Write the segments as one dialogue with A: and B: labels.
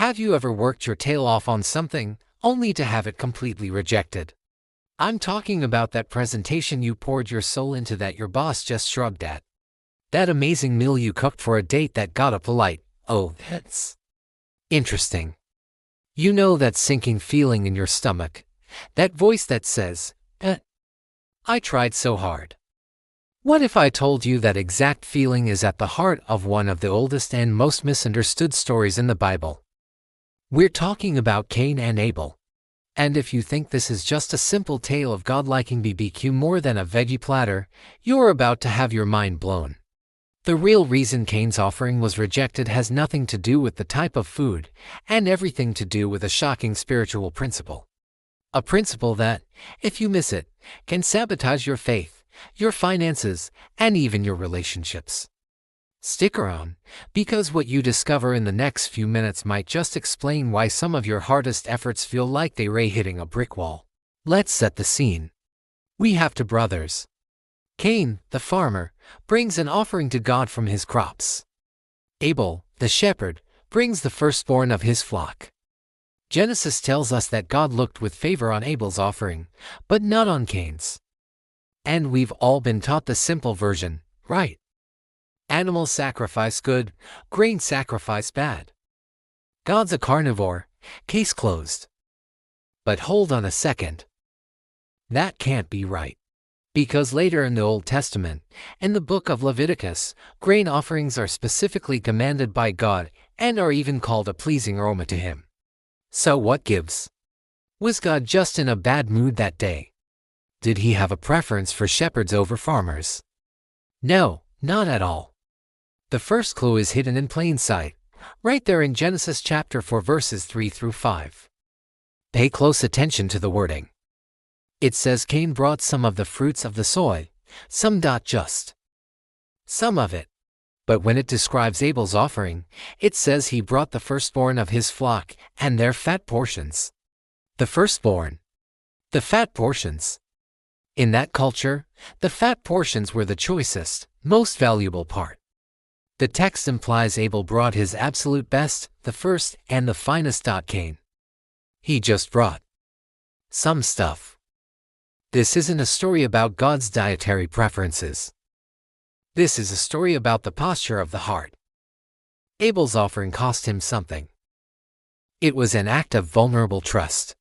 A: Have you ever worked your tail off on something, only to have it completely rejected? I'm talking about that presentation you poured your soul into that your boss just shrugged at. That amazing meal you cooked for a date that got a polite, "Oh, that's interesting." You know that sinking feeling in your stomach, that voice that says, I tried so hard. What if I told you that exact feeling is at the heart of one of the oldest and most misunderstood stories in the Bible? We're talking about Cain and Abel. And if you think this is just a simple tale of God liking BBQ more than a veggie platter, you're about to have your mind blown. The real reason Cain's offering was rejected has nothing to do with the type of food, and everything to do with a shocking spiritual principle. A principle that, if you miss it, can sabotage your faith, your finances, and even your relationships. Stick around, because what you discover in the next few minutes might just explain why some of your hardest efforts feel like they're hitting a brick wall. Let's set the scene. We have two brothers. Cain, the farmer, brings an offering to God from his crops. Abel, the shepherd, brings the firstborn of his flock. Genesis tells us that God looked with favor on Abel's offering, but not on Cain's. And we've all been taught the simple version, right? Animal sacrifice good, grain sacrifice bad. God's a carnivore, case closed. But hold on a second. That can't be right. Because later in the Old Testament, in the book of Leviticus, grain offerings are specifically commanded by God and are even called a pleasing aroma to Him. So what gives? Was God just in a bad mood that day? Did He have a preference for shepherds over farmers? No, not at all. The first clue is hidden in plain sight, right there in Genesis chapter 4 verses 3 through 5. Pay close attention to the wording. It says Cain brought some of the fruits of the soil, some just some of it. But when it describes Abel's offering, it says he brought the firstborn of his flock and their fat portions. The firstborn. The fat portions. In that culture, the fat portions were the choicest, most valuable part. The text implies Abel brought his absolute best, the first and the finest. Cain. He just brought some stuff. This isn't a story about God's dietary preferences. This is a story about the posture of the heart. Abel's offering cost him something. It was an act of vulnerable trust.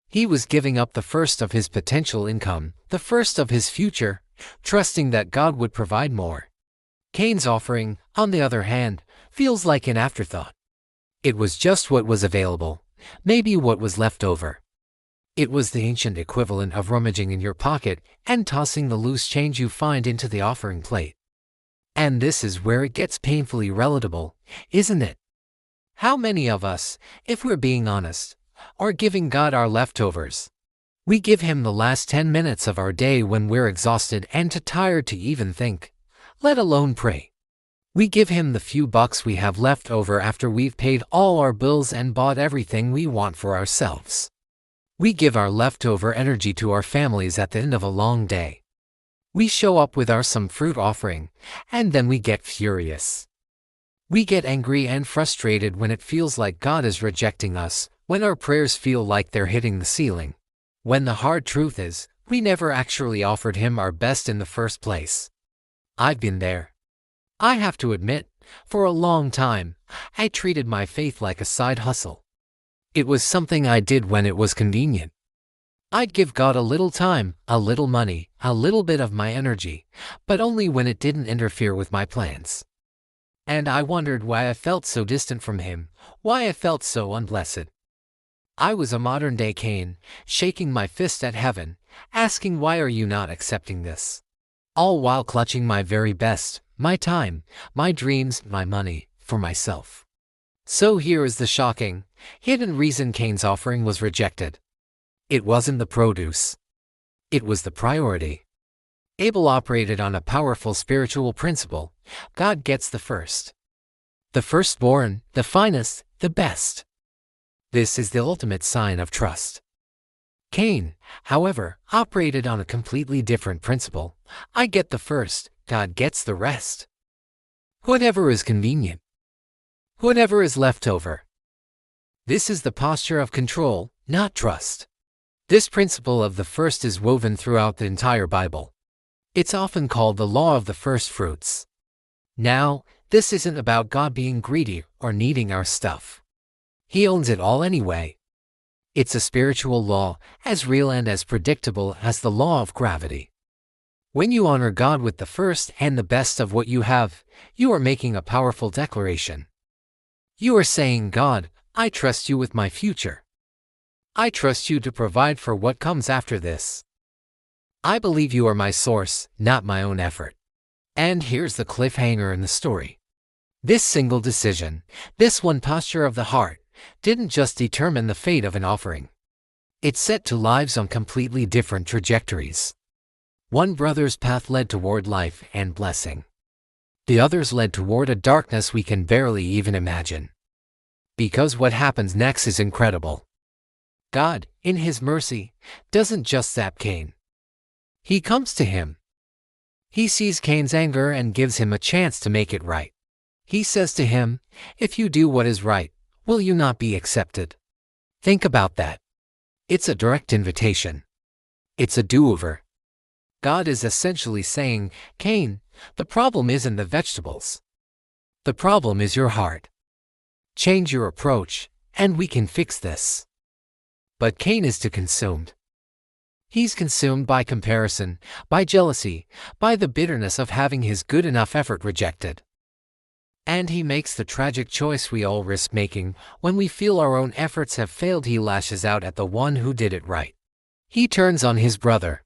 A: He was giving up the first of his potential income, the first of his future, trusting that God would provide more. Cain's offering, on the other hand, feels like an afterthought. It was just what was available, maybe what was left over. It was the ancient equivalent of rummaging in your pocket and tossing the loose change you find into the offering plate. And this is where it gets painfully relatable, isn't it? How many of us, if we're being honest, are giving God our leftovers? We give Him the last 10 minutes of our day when we're exhausted and too tired to even think, let alone pray. We give Him the few bucks we have left over after we've paid all our bills and bought everything we want for ourselves. We give our leftover energy to our families at the end of a long day. We show up with our some fruit offering, and then we get furious. We get angry and frustrated when it feels like God is rejecting us, when our prayers feel like they're hitting the ceiling. When the hard truth is, we never actually offered Him our best in the first place. I've been there. I have to admit, for a long time, I treated my faith like a side hustle. It was something I did when it was convenient. I'd give God a little time, a little money, a little bit of my energy, but only when it didn't interfere with my plans. And I wondered why I felt so distant from Him, why I felt so unblessed. I was a modern-day Cain, shaking my fist at heaven, asking why are you not accepting this? All while clutching my very best, my time, my dreams, my money, for myself. So here is the shocking, hidden reason Cain's offering was rejected. It wasn't the produce. It was the priority. Abel operated on a powerful spiritual principle. God gets the first. The firstborn, the finest, the best. This is the ultimate sign of trust. Cain, however, operated on a completely different principle. I get the first, God gets the rest. Whatever is convenient. Whatever is left over. This is the posture of control, not trust. This principle of the first is woven throughout the entire Bible. It's often called the law of the first fruits. Now, this isn't about God being greedy or needing our stuff. He owns it all anyway. It's a spiritual law, as real and as predictable as the law of gravity. When you honor God with the first and the best of what you have, you are making a powerful declaration. You are saying, God, I trust you with my future. I trust you to provide for what comes after this. I believe you are my source, not my own effort. And here's the cliffhanger in the story. This single decision, this one posture of the heart, didn't just determine the fate of an offering. It set two lives on completely different trajectories. One brother's path led toward life and blessing. The other's led toward a darkness we can barely even imagine. Because what happens next is incredible. God, in His mercy, doesn't just zap Cain. He comes to him. He sees Cain's anger and gives him a chance to make it right. He says to him, if you do what is right, will you not be accepted? Think about that. It's a direct invitation. It's a do-over. God is essentially saying, Cain, the problem isn't the vegetables. The problem is your heart. Change your approach, and we can fix this. But Cain is too consumed. He's consumed by comparison, by jealousy, by the bitterness of having his good enough effort rejected. And he makes the tragic choice we all risk making when we feel our own efforts have failed. He lashes out at the one who did it right. He turns on his brother.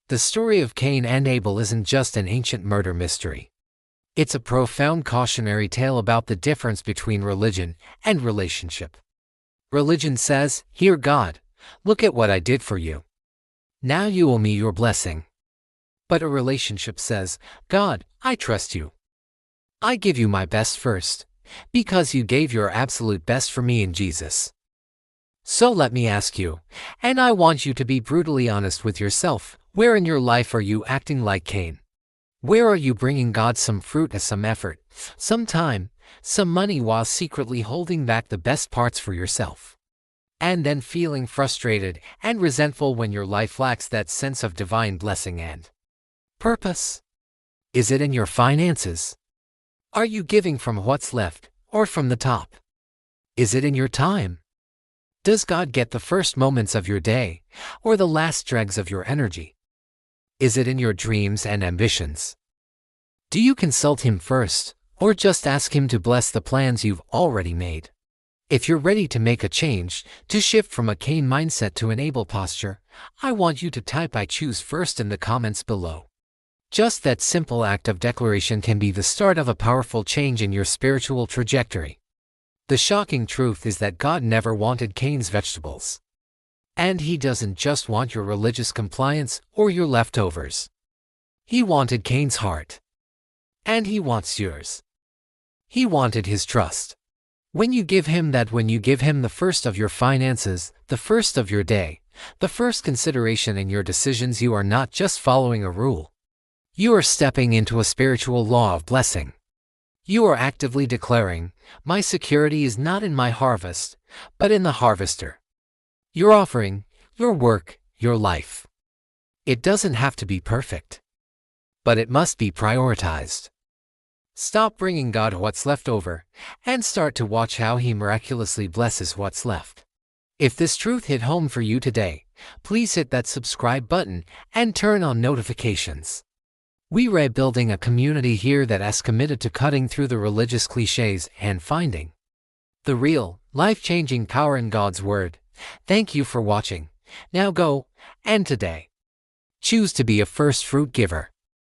A: The story of Cain and Abel isn't just an ancient murder mystery. It's a profound cautionary tale about the difference between religion and relationship. Religion says, here God, look at what I did for you. Now you owe me your blessing. But a relationship says, God, I trust you. I give you my best first, because you gave your absolute best for me in Jesus. So let me ask you, and I want you to be brutally honest with yourself, where in your life are you acting like Cain? Where are you bringing God some fruit as some effort, some time, some money while secretly holding back the best parts for yourself? And then feeling frustrated and resentful when your life lacks that sense of divine blessing and purpose? Is it in your finances? Are you giving from what's left or from the top? Is it in your time? Does God get the first moments of your day or the last dregs of your energy? Is it in your dreams and ambitions? Do you consult Him first or just ask Him to bless the plans you've already made? If you're ready to make a change, to shift from a Cain mindset to an Abel posture, I want you to type I choose first in the comments below. Just that simple act of declaration can be the start of a powerful change in your spiritual trajectory. The shocking truth is that God never wanted Cain's vegetables. And He doesn't just want your religious compliance or your leftovers. He wanted Cain's heart. And He wants yours. He wanted his trust. When you give Him that, when you give Him the first of your finances, the first of your day, the first consideration in your decisions, you are not just following a rule. You are stepping into a spiritual law of blessing. You are actively declaring, my security is not in my harvest, but in the harvester. Your offering, your work, your life. It doesn't have to be perfect. But it must be prioritized. Stop bringing God what's left over, and start to watch how He miraculously blesses what's left. If this truth hit home for you today, please hit that subscribe button and turn on notifications. We're building a community here that is committed to cutting through the religious cliches and finding the real, life-changing power in God's Word. Thank you for watching. Now go, and today, choose to be a first fruit giver.